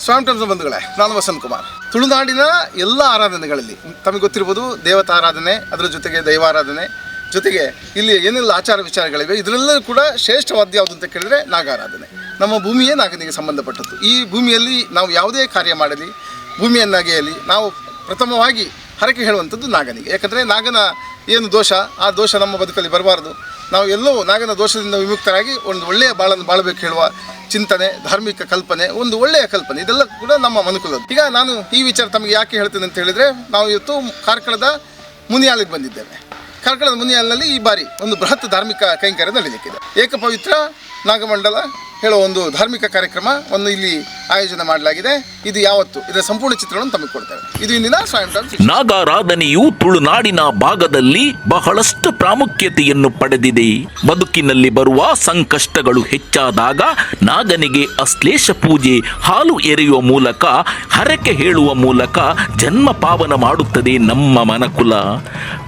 ಸ್ವಯಂ ಟೈಮ್ಸ್ ಬಂಧುಗಳೇ, ನಾನು ವಸಂತ್ ಕುಮಾರ್. ತುಳುನಾಡಿನ ಎಲ್ಲ ಆರಾಧನೆಗಳಲ್ಲಿ ತಮಗೆ ಗೊತ್ತಿರ್ಬೋದು, ದೇವತಾ ಆರಾಧನೆ, ಅದರ ಜೊತೆಗೆ ದೈವಾರಾಧನೆ, ಜೊತೆಗೆ ಇಲ್ಲಿ ಏನೆಲ್ಲ ಆಚಾರ ವಿಚಾರಗಳಿವೆ, ಇದರೆಲ್ಲರೂ ಕೂಡ ಶ್ರೇಷ್ಠವಾದ ಯಾವುದು ಅಂತ ಕೇಳಿದರೆ ನಾಗಾರಾಧನೆ. ನಮ್ಮ ಭೂಮಿಯೇ ನಾಗನಿಗೆ ಸಂಬಂಧಪಟ್ಟದ್ದು. ಈ ಭೂಮಿಯಲ್ಲಿ ನಾವು ಯಾವುದೇ ಕಾರ್ಯ ಮಾಡಲಿ, ಭೂಮಿಯನ್ನಾಗೆಯಲಿ ನಾವು ಪ್ರಥಮವಾಗಿ ಹರಕೆ ಹೇಳುವಂಥದ್ದು ನಾಗನಿಗೆ. ಯಾಕಂದರೆ ನಾಗನ ಏನು ದೋಷ, ಆ ದೋಷ ನಮ್ಮ ಬದುಕಲ್ಲಿ ಬರಬಾರ್ದು. ನಾವು ಎಲ್ಲೋ ನಾಗನ ದೋಷದಿಂದ ವಿಮುಕ್ತರಾಗಿ ಒಂದು ಒಳ್ಳೆಯ ಬಾಳಬೇಕು ಹೇಳುವ ಚಿಂತನೆ, ಧಾರ್ಮಿಕ ಕಲ್ಪನೆ, ಒಂದು ಒಳ್ಳೆಯ ಕಲ್ಪನೆ, ಇದೆಲ್ಲ ಕೂಡ ನಮ್ಮ ಮನುಕುಲದ್ದು. ಈಗ ನಾನು ಈ ವಿಚಾರ ತಮಗೆ ಯಾಕೆ ಹೇಳ್ತೇನೆ ಅಂತ ಹೇಳಿದರೆ, ನಾವು ಇವತ್ತು ಕಾರ್ಕಳದ ಮುನಿಯಾಲಿಗೆ ಬಂದಿದ್ದೇವೆ. ಕಾರ್ಕಳದ ಮುನಿಯಾಲಿನಲ್ಲಿ ಈ ಬಾರಿ ಒಂದು ಬೃಹತ್ ಧಾರ್ಮಿಕ ಕೈಂಕರ್ಯ ನಡೆಯಲಿಕ್ಕಿದೆ. ಏಕಪವಿತ್ರ ನಾಗಮಂಡಲ ಹೇಳುವ ಒಂದು ಧಾರ್ಮಿಕ ಕಾರ್ಯಕ್ರಮವನ್ನು ಇಲ್ಲಿ ಆಯೋಜನೆ ಮಾಡಲಾಗಿದೆ. ಇದು ಯಾವತ್ತು, ಇದರ ಸಂಪೂರ್ಣ ಚಿತ್ರವನ್ನು ತಮಗೆ ಕೊಡ್ತೇವೆ. ಇದು ಇಂದಿನ ಸ್ವಯಂ ಟೈಮ್ಸ್. ನಾಗಾರಾಧನೆಯು ತುಳುನಾಡಿನ ಭಾಗದಲ್ಲಿ ಬಹಳಷ್ಟು ಪ್ರಾಮುಖ್ಯತೆಯನ್ನು ಪಡೆದಿದೆ. ಬದುಕಿನಲ್ಲಿ ಬರುವ ಸಂಕಷ್ಟಗಳು ಹೆಚ್ಚಾದಾಗ ನಾಗನಿಗೆ ಅಶ್ಲೇಷ ಪೂಜೆ, ಹಾಲು ಎರೆಯುವ ಮೂಲಕ, ಹರಕೆ ಹೇಳುವ ಮೂಲಕ ಜನ್ಮ ಪಾವನ ಮಾಡುತ್ತದೆ ನಮ್ಮ ಮನಕುಲ.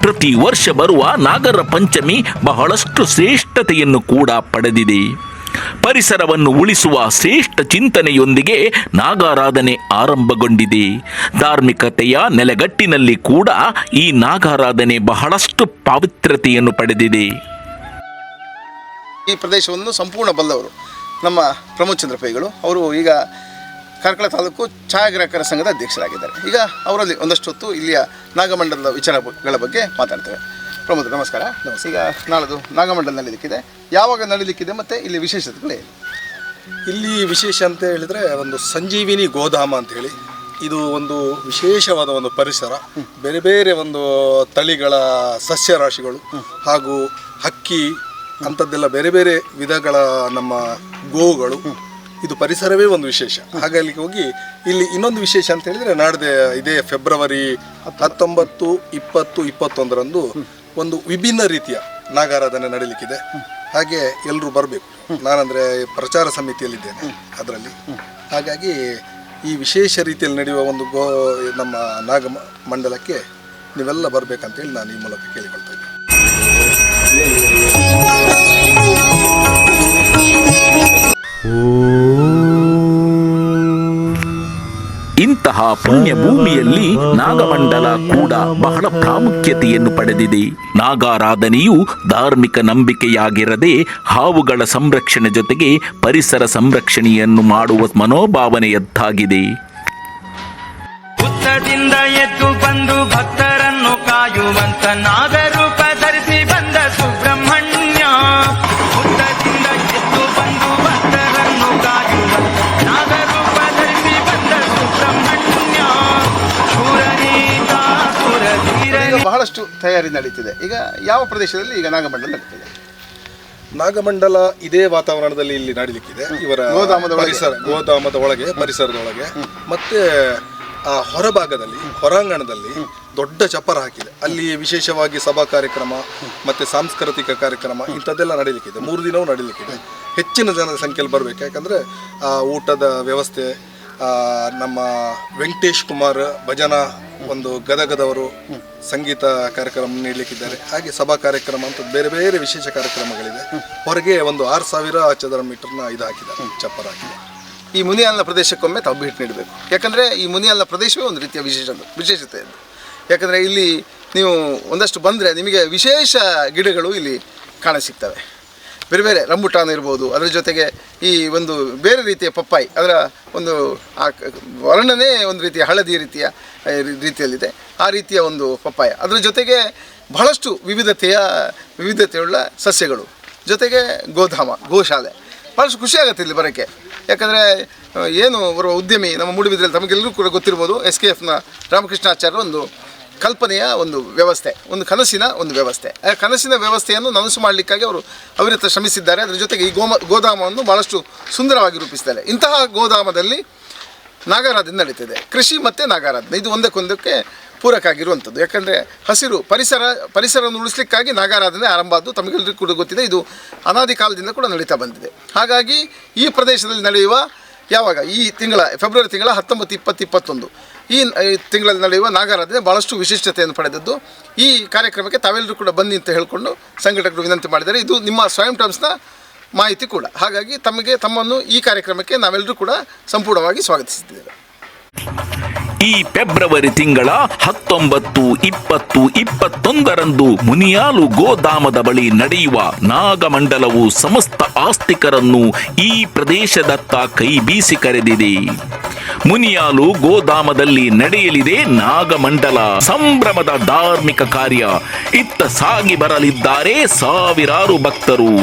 ಪ್ರತಿ ವರ್ಷ ಬರುವ ನಾಗರ ಪಂಚಮಿ ಬಹಳಷ್ಟು ಶ್ರೇಷ್ಠತೆಯನ್ನು ಕೂಡ ಪಡೆದಿದೆ. ಪರಿಸರವನ್ನು ಉಳಿಸುವ ಶ್ರೇಷ್ಠ ಚಿಂತನೆಯೊಂದಿಗೆ ನಾಗಾರಾಧನೆ ಆರಂಭಗೊಂಡಿದೆ. ಧಾರ್ಮಿಕತೆಯ ನೆಲೆಗಟ್ಟಿನಲ್ಲಿ ಕೂಡ ಈ ನಾಗಾರಾಧನೆ ಬಹಳಷ್ಟು ಪವಿತ್ರತೆಯನ್ನು ಪಡೆದಿದೆ. ಈ ಪ್ರದೇಶವನ್ನು ಸಂಪೂರ್ಣ ಬಲ್ಲವರು ನಮ್ಮ ಪ್ರಮೋದ್ ಚಂದ್ರ ಪೈಗಳು. ಅವರು ಈಗ ಕಾರ್ಕಳ ತಾಲೂಕು ಛಾಯಾಗ್ರಾಹಕರ ಸಂಘದ ಅಧ್ಯಕ್ಷರಾಗಿದ್ದಾರೆ. ಈಗ ಅವರಲ್ಲಿ ಒಂದಷ್ಟು ಹೊತ್ತು ಇಲ್ಲಿಯ ನಾಗಮಂಡಲದ ವಿಚಾರಗಳ ಬಗ್ಗೆ ಮಾತಾಡ್ತೇವೆ. ಪ್ರಮೋದ್, ನಮಸ್ಕಾರ. ಈಗ ನಾಳದು ನಾಗಮಂಡಲ ನಡೀಲಿಕ್ಕಿದೆ, ಯಾವಾಗ ನಡೀಲಿಕ್ಕಿದೆ ಮತ್ತು ಇಲ್ಲಿ ವಿಶೇಷತೆಗಳೇನು? ಇಲ್ಲಿ ವಿಶೇಷ ಅಂತ ಹೇಳಿದರೆ ಒಂದು ಸಂಜೀವಿನಿ ಗೋಧಾಮ ಅಂಥೇಳಿ, ಇದು ಒಂದು ವಿಶೇಷವಾದ ಒಂದು ಪರಿಸರ. ಬೇರೆ ಬೇರೆ ಒಂದು ತಳಿಗಳ ಸಸ್ಯರಾಶಿಗಳು ಹಾಗೂ ಹಕ್ಕಿ ಅಂಥದ್ದೆಲ್ಲ ಬೇರೆ ಬೇರೆ ವಿಧಗಳ ನಮ್ಮ ಗೋವುಗಳು, ಇದು ಪರಿಸರವೇ ಒಂದು ವಿಶೇಷ. ಹಾಗಾಗಿ ಹೋಗಿ ಇಲ್ಲಿ ಇನ್ನೊಂದು ವಿಶೇಷ ಅಂತ ಹೇಳಿದರೆ, ನಾಡ್ದೆ ಇದೇ ಫೆಬ್ರವರಿ 19, 20, 21ರಂದು ಒಂದು ವಿಭಿನ್ನ ರೀತಿಯ ನಾಗಾರಾಧನೆ ನಡೀಲಿಕ್ಕಿದೆ. ಹಾಗೆ ಎಲ್ಲರೂ ಬರಬೇಕು. ನಾನಂದರೆ ಪ್ರಚಾರ ಸಮಿತಿಯಲ್ಲಿದ್ದೇನೆ ಅದರಲ್ಲಿ. ಹಾಗಾಗಿ ಈ ವಿಶೇಷ ರೀತಿಯಲ್ಲಿ ನಡೆಯುವ ಒಂದು ನಮ್ಮ ನಾಗ ಮಂಡಲಕ್ಕೆ ನೀವೆಲ್ಲ ಬರಬೇಕಂತೇಳಿ ನಾನು ಈ ಮೂಲಕ ಕೇಳಿಕೊಳ್ತಾ ಇದ್ದೇನೆ. ಇಂತಹ ಪುಣ್ಯ ಭೂಮಿಯಲ್ಲಿ ನಾಗಮಂಡಲ ಕೂಡ ಬಹಳ ಪ್ರಾಮುಖ್ಯತೆಯನ್ನು ಪಡೆದಿದೆ. ನಾಗಾರಾಧನೆಯು ಧಾರ್ಮಿಕ ನಂಬಿಕೆಯಾಗಿರದೆ ಹಾವುಗಳ ಸಂರಕ್ಷಣೆ ಜೊತೆಗೆ ಪರಿಸರ ಸಂರಕ್ಷಣೆಯನ್ನು ಮಾಡುವ ಮನೋಭಾವನೆಯದ್ದಾಗಿದೆ. ಹುತ್ತದಿಂದ ಎದ್ದು ಬಂದು ಭಕ್ತರನ್ನು ಕಾಯುವಂತ ನಾಗರೂಪ ಧರಿಸಿ ಬಂದ ಸುಬ್ರಹ್ಮಣ್ಯ. ಹುತ್ತದಿಂದ ಎದ್ದು ಬಂದು ಭಕ್ತರನ್ನು ಕಾಯುವಂತ ನಾಗರೂಪ ಧರಿಸಿ ಬಂದ ಸುಬ್ರಹ್ಮಣ್ಯ. ಈಗ ಬಹಳಷ್ಟು ತಯಾರಿ ನಡೀತಿದೆ. ಈಗ ಯಾವ ಪ್ರದೇಶದಲ್ಲಿ ಈಗ ನಾಗಮಂಡಲ ನಡೀತಿದೆ? ನಾಗಮಂಡಲ ಇದೇ ವಾತಾವರಣದಲ್ಲಿ ಇಲ್ಲಿ ನಡೀಲಿಕ್ಕಿದೆ. ಇವರ ಗೋಧಾಮದ ಒಳಗೆ ಪರಿಸರದೊಳಗೆ ಮತ್ತೆ ಆ ಹೊರಭಾಗದಲ್ಲಿ ಹೊರಾಂಗಣದಲ್ಲಿ ದೊಡ್ಡ ಚಪ್ಪರ ಹಾಕಿದೆ. ಅಲ್ಲಿ ವಿಶೇಷವಾಗಿ ಸಭಾ ಕಾರ್ಯಕ್ರಮ ಮತ್ತು ಸಾಂಸ್ಕೃತಿಕ ಕಾರ್ಯಕ್ರಮ ಇಂಥದ್ದೆಲ್ಲ ನಡೀಲಿಕ್ಕಿದೆ. 3 ದಿನವೂ ನಡೀಲಿಕ್ಕಿದೆ. ಹೆಚ್ಚಿನ ಜನರ ಸಂಖ್ಯೆಯಲ್ಲಿ ಬರಬೇಕು. ಯಾಕಂದರೆ ಊಟದ ವ್ಯವಸ್ಥೆ, ನಮ್ಮ ವೆಂಕಟೇಶ್ ಕುಮಾರ್ ಭಜನಾ ಒಂದು ಗದಗದವರು ಸಂಗೀತ ಕಾರ್ಯಕ್ರಮ ನೀಡಲಿಕ್ಕಿದ್ದಾರೆ. ಹಾಗೆ ಸಭಾ ಕಾರ್ಯಕ್ರಮ ಅಂತ ಬೇರೆ ಬೇರೆ ವಿಶೇಷ ಕಾರ್ಯಕ್ರಮಗಳಿದೆ. ಹೊರಗೆ ಒಂದು 6000 ಚದರ ಮೀಟರ್ನ ಇದು ಹಾಕಿದ್ದಾರೆ, ಚಪ್ಪರ ಹಾಕಿದೆ. ಈ ಮುನಿಯಾಲ್ನ ಪ್ರದೇಶಕ್ಕೊಮ್ಮೆ ತಾವು ಭೇಟಿ ನೀಡಬೇಕು. ಯಾಕಂದರೆ ಈ ಮುನಿಯಾಲ್ನ ಪ್ರದೇಶವೇ ಒಂದು ರೀತಿಯ ವಿಶೇಷತೆ ಇದೆ. ಯಾಕಂದರೆ ಇಲ್ಲಿ ನೀವು ಒಂದಷ್ಟು ಬಂದರೆ ನಿಮಗೆ ವಿಶೇಷ ಗಿಡಗಳು ಇಲ್ಲಿ ಕಾಣಸಿಗ್ತವೆ. ಬೇರೆ ಬೇರೆ ರಂಬುಟಾನ್ ಇರ್ಬೋದು, ಅದರ ಜೊತೆಗೆ ಈ ಒಂದು ಬೇರೆ ರೀತಿಯ ಪಪ್ಪಾಯಿ, ಅದರ ಒಂದು ಆ ವರ್ಣನೆ ಒಂದು ರೀತಿಯ ಹಳದಿ ರೀತಿಯಲ್ಲಿದೆ. ಆ ರೀತಿಯ ಒಂದು ಪಪ್ಪಾಯ, ಅದರ ಜೊತೆಗೆ ಬಹಳಷ್ಟು ವಿವಿಧತೆಯುಳ್ಳ ಸಸ್ಯಗಳು, ಜೊತೆಗೆ ಗೋಧಾಮ, ಗೋಶಾಲೆ. ಭಾಳಷ್ಟು ಖುಷಿಯಾಗುತ್ತೆ ಇಲ್ಲಿ ಬರೋಕ್ಕೆ. ಯಾಕಂದರೆ ಏನು ಬರುವ ಉದ್ಯಮಿ ನಮ್ಮ ಮೂಡುಬಿದ್ರೆಯಲ್ಲಿ ತಮಗೆಲ್ಲರೂ ಕೂಡ ಗೊತ್ತಿರ್ಬೋದು, SKFನ ರಾಮಕೃಷ್ಣಾಚಾರ್ಯರ ಒಂದು ಕಲ್ಪನೆಯ ಒಂದು ವ್ಯವಸ್ಥೆ, ಒಂದು ಕನಸಿನ ಒಂದು ವ್ಯವಸ್ಥೆ. ಆ ಕನಸಿನ ವ್ಯವಸ್ಥೆಯನ್ನು ನನಸು ಮಾಡಲಿಕ್ಕಾಗಿ ಅವರು ಅವಿರತ ಶ್ರಮಿಸಿದ್ದಾರೆ. ಅದರ ಜೊತೆಗೆ ಈ ಗೋಧಾಮವನ್ನು ಭಾಳಷ್ಟು ಸುಂದರವಾಗಿ ರೂಪಿಸಿದ್ದಾರೆ. ಇಂತಹ ಗೋಧಾಮದಲ್ಲಿ ನಾಗಾರಾಧನೆ ನಡೀತಿದೆ. ಕೃಷಿ ಮತ್ತು ನಾಗಾರಾಧನೆ ಇದು ಒಂದಕ್ಕೊಂದಕ್ಕೆ ಪೂರಕ ಆಗಿರುವಂಥದ್ದು. ಯಾಕಂದರೆ ಹಸಿರು ಪರಿಸರವನ್ನು ಉಳಿಸಲಿಕ್ಕಾಗಿ ನಾಗಾರಾಧನೆ ಆರಂಭ ಆದ್ದು ತಮಗೆಲ್ಲರಿಗೂ ಕೂಡ ಗೊತ್ತಿದೆ. ಇದು ಅನಾದಿ ಕಾಲದಿಂದ ಕೂಡ ನಡೀತಾ ಬಂದಿದೆ. ಹಾಗಾಗಿ ಈ ಪ್ರದೇಶದಲ್ಲಿ ನಡೆಯುವ ಯಾವಾಗ ಈ ತಿಂಗಳ ಫೆಬ್ರವರಿ ತಿಂಗಳ 19, 20, 21 ಈ ತಿಂಗಳಲ್ಲಿ ನಡೆಯುವ ನಾಗಾರಾಧನೆ ಭಾಳಷ್ಟು ವಿಶಿಷ್ಟತೆಯನ್ನು ಪಡೆದದ್ದು. ಈ ಕಾರ್ಯಕ್ರಮಕ್ಕೆ ತಾವೆಲ್ಲರೂ ಕೂಡ ಬನ್ನಿ ಅಂತ ಹೇಳಿಕೊಂಡು ಸಂಘಟಕರು ವಿನಂತಿ ಮಾಡಿದ್ದಾರೆ. ಇದು ನಿಮ್ಮ ಸ್ವಯಂ ಟೈಮ್ಸ್ನ ಮಾಹಿತಿ ಕೂಡ. ಹಾಗಾಗಿ ತಮ್ಮನ್ನು ಈ ಕಾರ್ಯಕ್ರಮಕ್ಕೆ ನಾವೆಲ್ಲರೂ ಕೂಡ ಸಂಪೂರ್ಣವಾಗಿ ಸ್ವಾಗತಿಸಿದ್ದೇವೆ. ಈ ಫೆಬ್ರವರಿ ತಿಂಗಳ 19, 20, 21ರಂದು ಮುನಿಯಾಲು ಗೋಧಾಮದ ಬಳಿ ನಡೆಯುವ ನಾಗಮಂಡಲವು ಸಮಸ್ತ ಆಸ್ತಿಕರನ್ನು ಈ ಪ್ರದೇಶದತ್ತ ಕೈ ಬೀಸಿ ಕರೆದಿದೆ. ಮುನಿಯಾಲು ಗೋಧಾಮದಲ್ಲಿ ನಡೆಯಲಿದೆ ನಾಗಮಂಡಲ ಸಂಭ್ರಮದ ಧಾರ್ಮಿಕ ಕಾರ್ಯ. ಇತ್ತ ಸಾಗಿ ಬರಲಿದ್ದಾರೆ ಸಾವಿರಾರು ಭಕ್ತರು.